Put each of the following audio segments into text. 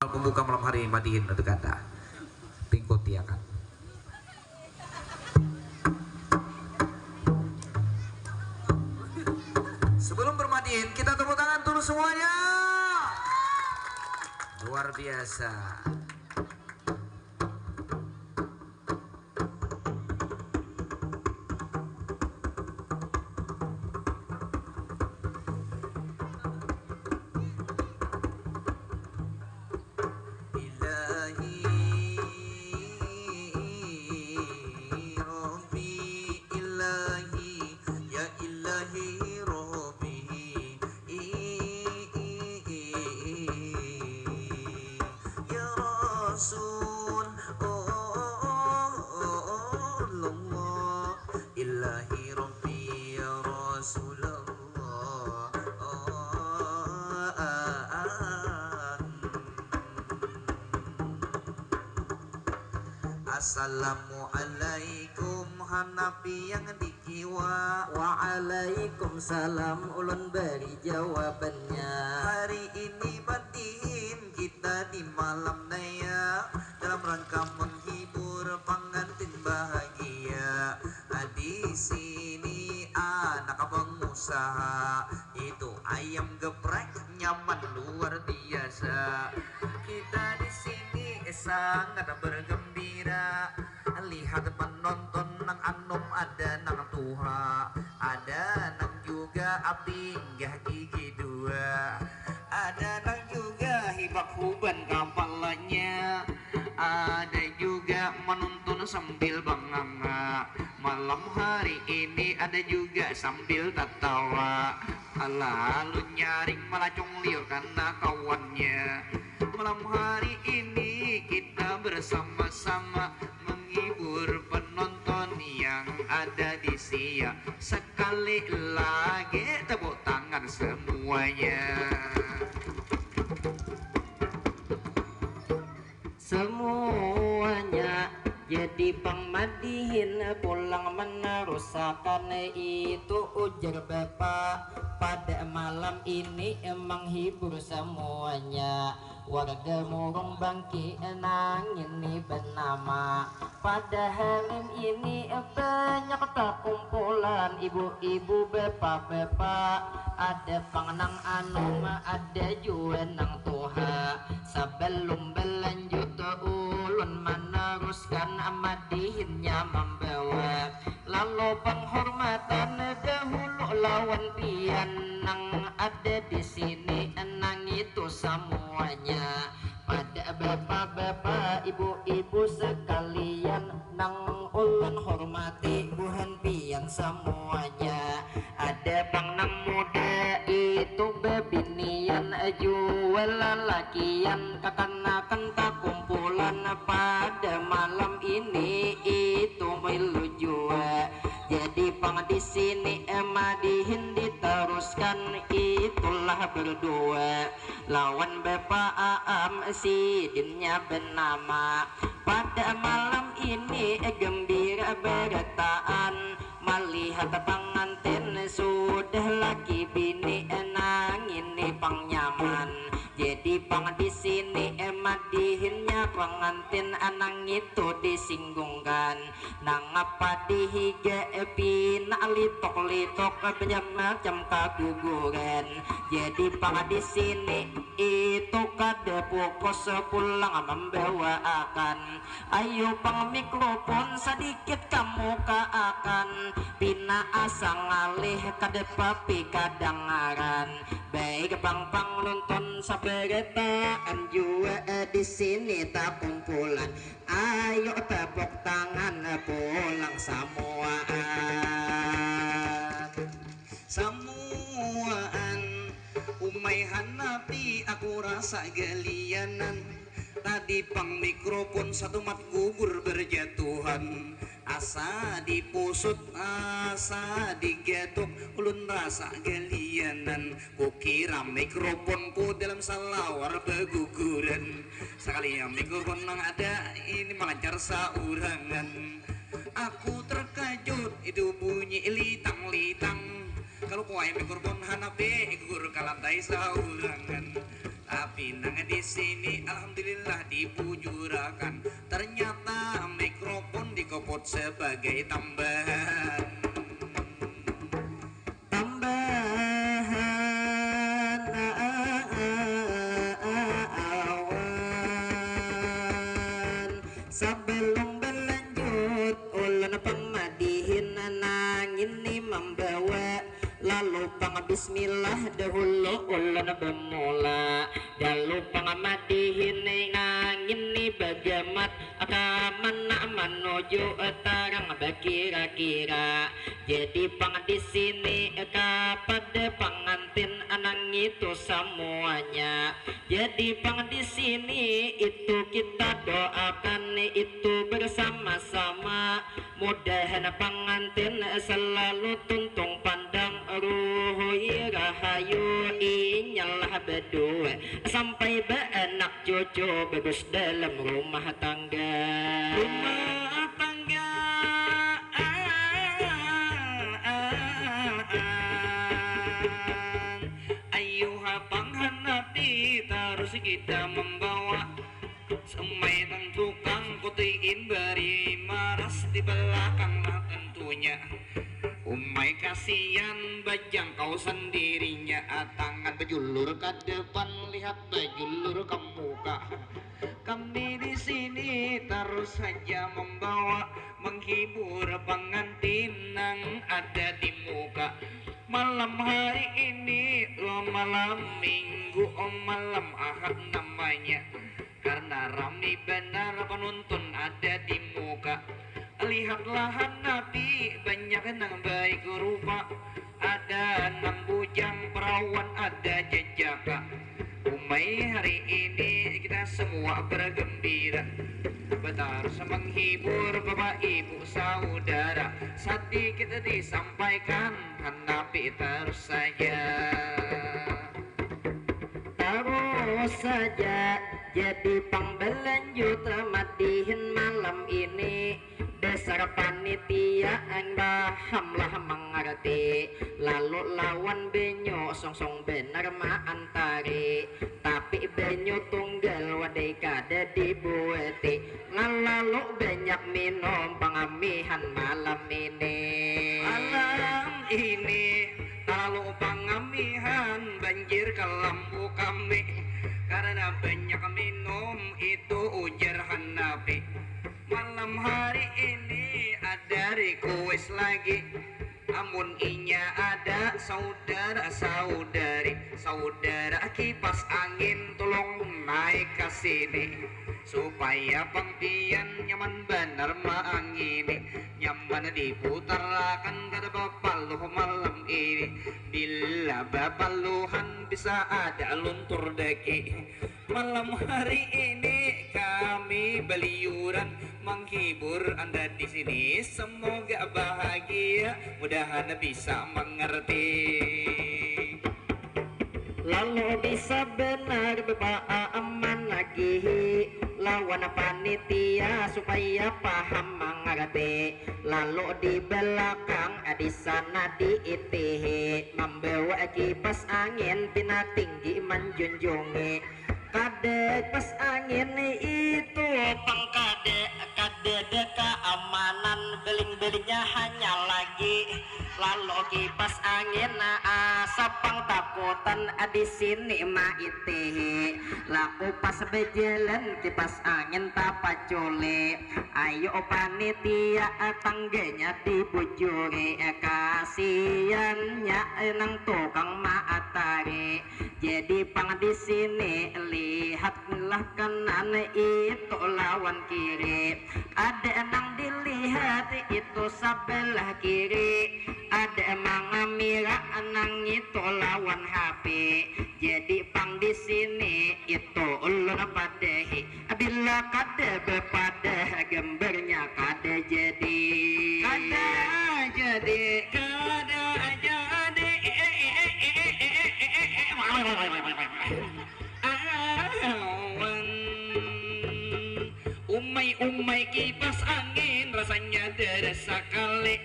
amalan pembuka malam hari madihin untuk Anda. Pingkoti akan. Sebelum bermadihin kita tepuk tangan dulu semuanya. Luar biasa. Assalamualaikum Hanafi yang dikiwa. Waalaikumsalam ulun beri jawabannya. Hari ini batin kita di malam naya dalam rangka menghibur pengantin bahagia. Di sini anak pengusaha itu ayam geprek nyaman luar biasa. Kita di sini sangat bergembira lihat penonton nang anom ada nang tuha, ada nang juga api nggak gigi dua, ada nang juga hibak huban kapalnya, ada juga menonton sambil banganga. Malam hari ini ada juga sambil tertawa, lalu nyaring melacung liur karena kawannya. Malam hari ini kita bersama-sama menghibur penonton yang ada di sia. Sekali lagi tepuk tangan semuanya. Semuanya jadi pangmadihin pulang meneruskan itu ujar bapak. Pada malam ini emang hibur semuanya. Warga murung bangki nangin ini bernama. Pada hari ini banyak tak kumpulan ibu-ibu bapak-bapak. Ada pangnang anum, ada juga nang tuha. Sebelum berlanjut ulun meneruskan madihinnya membawa. Lalu penghormatan dahulu lawan pian nang ada di sini nang itu semuanya. Pada bapak-bapak ibu-ibu sekalian nang ulun hormati buhan pian semuanya. Ada bang nang muda itu bebinian jual lalakian kekanakan tak kumpulan pada malam ini itu milu jua. Jadi pang di sini madihin diteruskan itulah berdua lawan bapak Aam sidinnya bernama. Pada malam ini gembira bertaan melihat pengantin sudah laki bini nangin pang nyaman. Jadi pang di sini madihinnya pengantin anang itu disinggungkan. Nang apa dihiga pina litok-litok banyak macam kaguguran. Jadi pang di sini itu kada pokos pulang membawa akan. Ayo pang mikrofon sedikit kamu akan pina asang alih kada papi kadangaran. Baik pang nonton saperetaan juga di sini tak kumpulan. Ayo tepuk tangan pulang semuaan. Umay Hanafi aku rasa galianan. Tadi pang mikrofon satu mat gugur berjatuhan. Asa dipusut, asa digetuk, ulun rasa galianan. Kukira mikrofonku dalam salawar beguguran. Sekali yang mikrofon yang ada ini melancar saurangan. Aku terkejut itu bunyi litang-litang. Kalau kuai mikrofon Hanafi gugur ke lantai saurangan. Tapi nang di sini alhamdulillah dibujurakan. Ternyata mikrofon dikopot sebagai tambahan. Tambahan awan. Sebelum berlanjut ulun pemadihin nangin ini membawa. Lalu pang bismillah dahulu ulun bermula. Lalu pang madihin nangin ni bagamat akamana menuju tarang bakira-kira. Jadi pang di sini kepada pengantin anang itu semuanya. Jadi pang di sini itu kita doakan itu bersama-sama. Mudahan pengantin selalu tuntung pandang ruhi rahayu inyalah berdua sampai beranak cucu bagus dalam rumah tangga. Rumah tangga ayuha panghanapi terus kita membawa semai dan tukang kutiin beri maras di belakang lah tentunya. Umai kasihan bajang kau sendirinya. Tangan bejulur ke depan, lihat bejulur ke muka. Kami di sini terus saja membawa menghibur pengantin yang ada di muka. Malam hari ini malam minggu malam ahad namanya. Karena ramai benar penonton ada di muka. Lihatlah Nabi banyak nang baik rupa. Ada nang bujang perawan ada jejaka. Umai hari ini kita semua bergembira. Harus menghibur bapak ibu saudara. Sedikit disampaikan Nabi terus saja. Terus saja jadi pangbelanjut matihin malam ini. Dasar panitia yang pahamlah mengerti. Lalu lawan benyo song-song benar maantari. Tapi benyo tunggal wadai kada dibuati. Lalu banyak minum pengamihan malam ini. Malam ini lalu pengamihan banjir ke lampu kami. Karena banyak minum itu ujar Hanafi. Malam hari ini ada request lagi. Amun inya ada saudara-saudari. Saudara kipas angin tolong naik ke sini. Supaya pangpian nyaman benar maangini. Nyaman diputarkan kada bapaluh malam ini. Bila bapaluhan bisa ada luntur deki. Malam hari ini kami beliuran menghibur Anda di sini. Semoga bahagia, mudahan bisa mengerti. Lalu bisa benar bapak aman lagi. Lawan panitia supaya paham mengerti. Lalu di belakang di sana diitihi. Membawa kipas angin bina tinggi menjunjungi. Kade pas angin itu pangkade keamanan beling-belingnya hanya lagi. Lalu kipas angin sapang takutan di sini maitihi. Laku pas berjalan kipas angin tapacule. Ayo panitia tangganya dibujuri. Kasiannya nang tukang maatari. Jadi pang di sini lihatlah kanan itu lawan kiri. Ada nang dilihat itu sebelah kiri. Ada mangamira nang itu lawan HP. Jadi pang di sini itu ulun padehi. Bila kada bepada gambarnya kada jadi. Umai kipas angin rasanya derasa kali.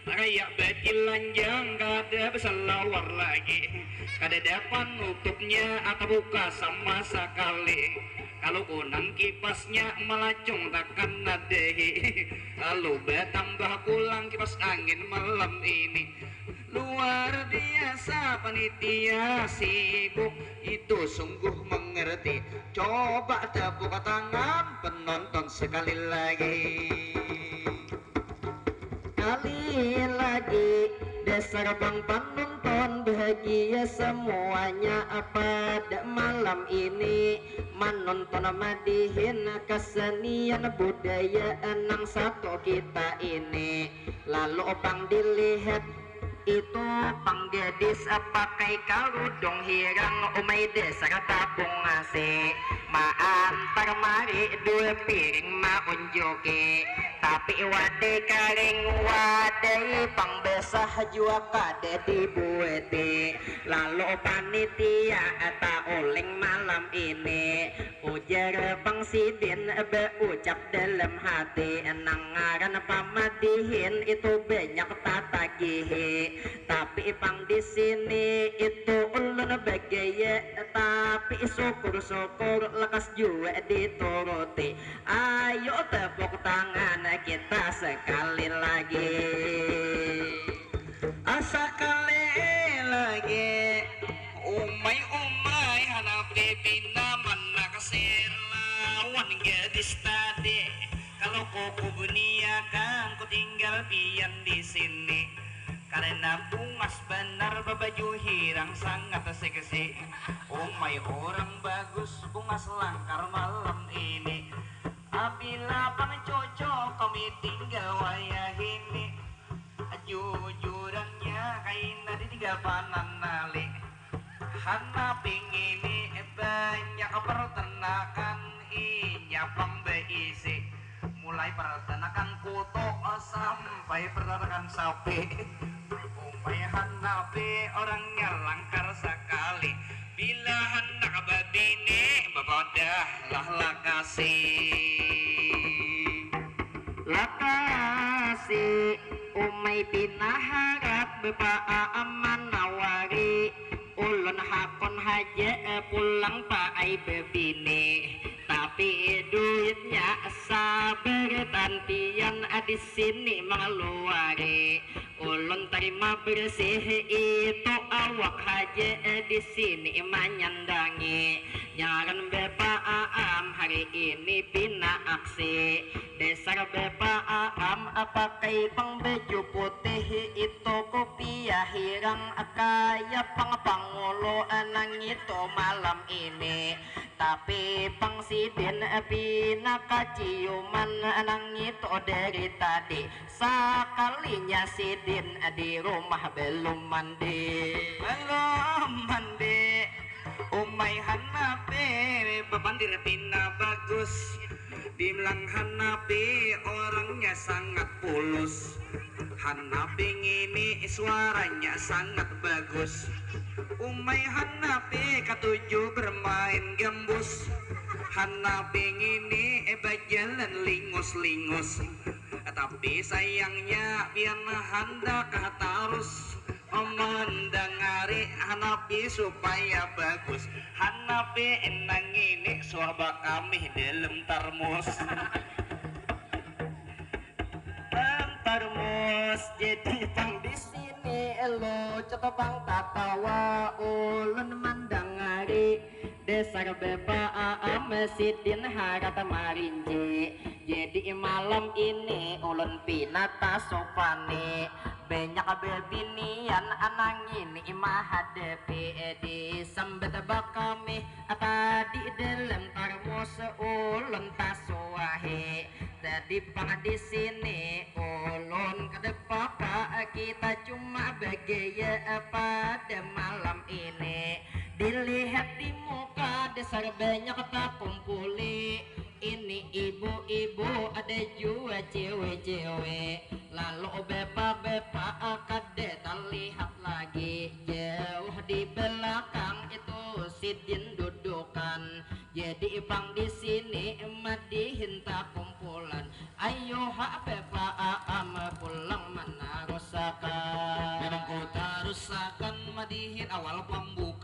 Kayak bagi lanjang kada bisa lawar lagi. kada dapat nutupnya atau buka sama sekali. Kalau kunang kipasnya melacung takkan nadehi. Lalu bertambah pulang kipas angin malam ini. Luar biasa panitia sibuk, itu sungguh mengerti. Coba tepuk tangan penonton sekali lagi. Kali lagi dasar bang penonton bahagia semuanya pada malam ini menonton madihin kesenian budaya enang satu kita ini. Lalu bang dilihat itu pang gadis pakai kerudung hirang umay desar tabung ngasih maantar mari dua piring maunjoki tapi wade karing wadai pang besah jua kade dibueti. Lalu panitia ata uling malam ini ujar bang sidin berucap dalam hati nangaran pamadihin itu banyak tatagihi tapi pang di sini itu ulun bagaya tapi syukur-syukur lekas juga dituruti. Ayo tepuk tangan kita sekali lagi, sekali lagi. Umay hanapi pinaman nakasir lawan gadis tadi. Kalau koko buniakan ku tinggal pian di sini. Karena bungas benar babaju hirang sangat seksi. Umay orang bagus bungas langkar malam ini. Apabila pang cocok kami tinggal wayah ini. Jujurannya kaina di tiga panan nali. Hana pingini banyak pertenakan inya pembeisi. Mulai pertenakan kuto sampai pertenakan sapi. Umay hanapi orangnya langkar sekali. Bila hendak babine babadahlah lakasi. Lakasi umay pinaharap bepaa aman nawari. Ulun hakon haja pulang paai bebini tapi duitnya sabar tantian di sini mengeluari. Ulun terima bersih itu awak haja di sini menyandangi. Nyaran bepa aam hari ini pina aksi. Dasar bepa aam pakai pang baju putih itu kopiah hirang kaya pang pangulo nang itu malam ini. Tapi pang sidin pina kaciuman nang itu dari tadi. Sekalinya sidin di rumah belum mandi. Belum mandi. Umay hanapi babandir pina bagus. Bilang hanapi orangnya sangat pulus. Hanapi ini suaranya sangat bagus. Umay hanapi ketujuh bermain gembus. Hanapi ini bajalan lingus-lingus. Tapi sayangnya biar hendak harus mendengari hanapi supaya bagus. Hanapi enang ini suaba kami dalam termos. Termos jadi pang di sini lo coba bang tatawa ulun mendengari. Dasar bepa mesidin harat marinji. Jadi malam ini ulun pinata sopane banyak bebinian anang ini mahadepi di sambet bakami tadi dalam termos ulun tasuahi. Tadi pang di sini ulun kedepapa kita cuma bagaya pada malam ini. Dilihat di muka dasar banyak tak kumpuli. Ini ibu-ibu ada juga cewek-cewek. Lalu bepa-bepa kade terlihat lagi. Jauh di belakang itu sidin dudukan. Jadi pang di sini madihin tak kumpulan. Ayo hak bepa pulang mana rusakan. Memang kota rusakan madihin awal pembuka.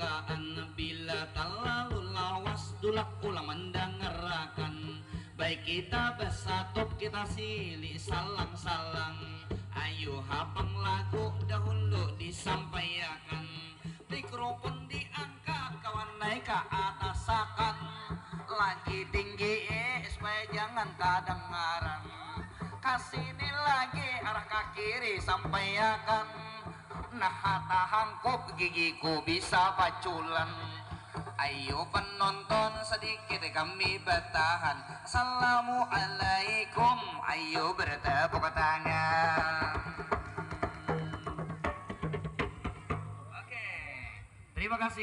kita bersatu kita silih salang-salang. Ayo hafal lagu dahulu disampaikan, mikrofon diangkat kawan naik ke atasakan, lagi tinggi supaya jangan kedengaran, kasini lagi arah ke kiri sampaikan, nah tahangkop gigiku bisa paculan. Ayo penonton sedikit kami bertahan. Assalamualaikum. Ayo bertepuk tangan. Oke, terima kasih.